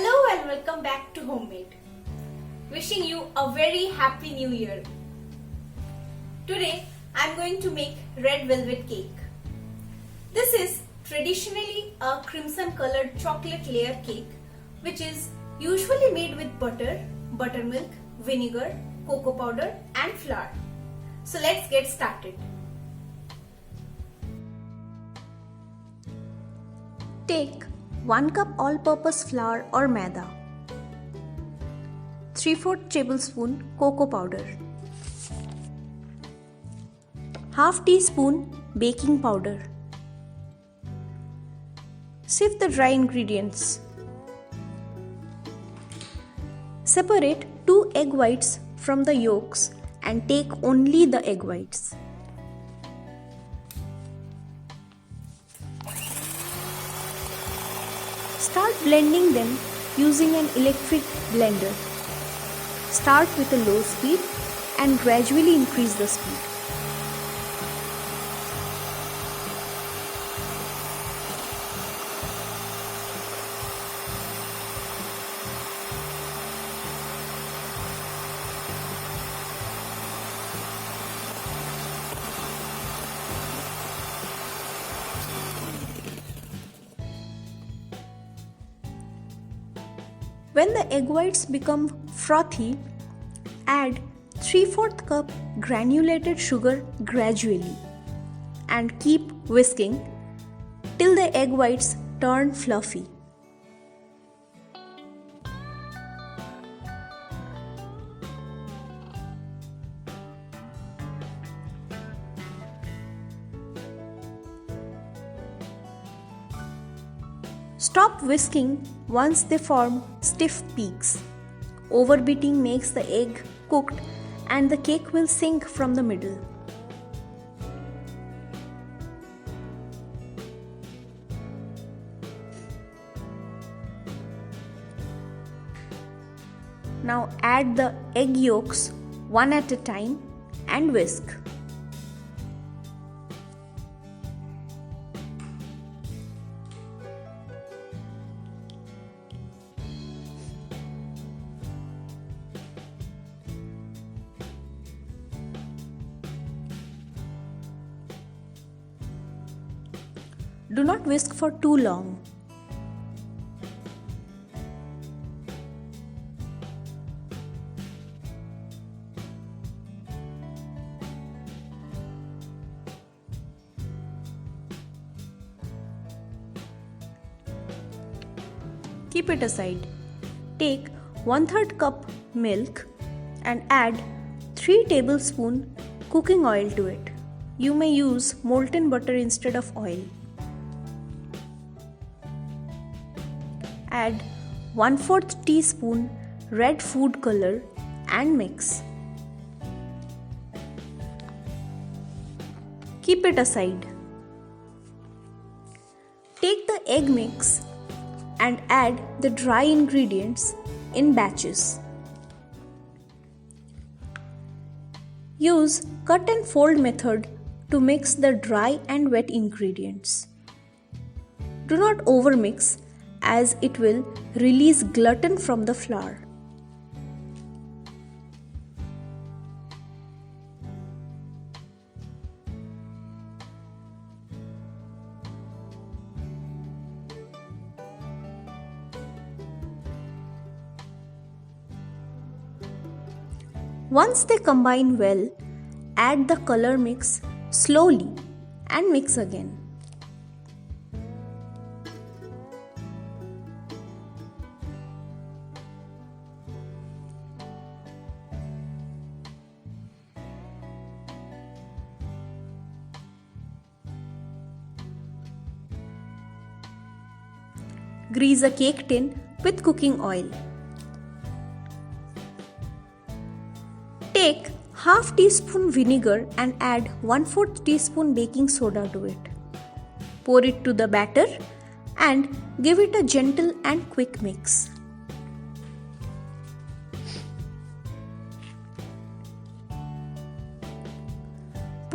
Hello and welcome back to Homemade. Wishing you a very happy new year. Today I am going to make red velvet cake. This is traditionally a crimson colored chocolate layer cake which is usually made with butter, buttermilk, vinegar, cocoa powder and flour. So let's get started. Take 1 cup all-purpose flour or maida, 3/4 tablespoon cocoa powder, half teaspoon baking powder. Sieve the dry ingredients. Separate 2 egg whites from the yolks and take only the egg whites. Start blending them using an electric blender. Start with a low speed and gradually increase the speed. When the egg whites become frothy, add 3/4 cup granulated sugar gradually and keep whisking till the egg whites turn fluffy. Stop whisking once they form stiff peaks. Overbeating makes the egg cooked and the cake will sink from the middle. Now add the egg yolks one at a time and whisk. Do not whisk for too long. Keep it aside. Take 1/3 cup milk and add 3 tablespoons cooking oil to it. You may use molten butter instead of oil. Add 1/4 teaspoon red food color and mix. Keep it aside. Take the egg mix and add the dry ingredients in batches. Use cut and fold method to mix the dry and wet ingredients. Do not overmix as it will release gluten from the flour. Once they combine well, add the color mix slowly and mix again. Grease a cake tin with cooking oil. Take half teaspoon vinegar and add 1/4 teaspoon baking soda to it. Pour it to the batter and give it a gentle and quick mix.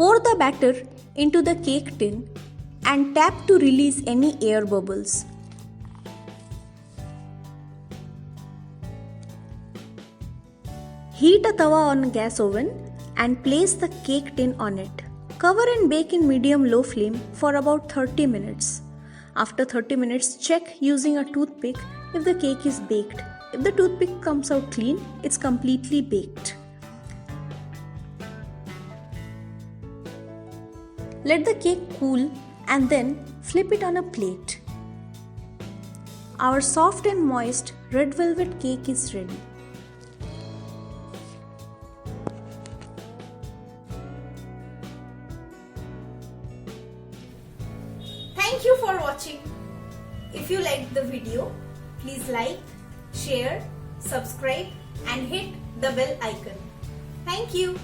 Pour the batter into the cake tin and tap to release any air bubbles. Heat a tawa on gas oven and place the cake tin on it. Cover and bake in medium-low flame for about 30 minutes. After 30 minutes, check using a toothpick if the cake is baked. If the toothpick comes out clean, it's completely baked. Let the cake cool and then flip it on a plate. Our soft and moist red velvet cake is ready. Thank you for watching. If you liked the video, please like, share, subscribe and hit the bell icon. Thank you.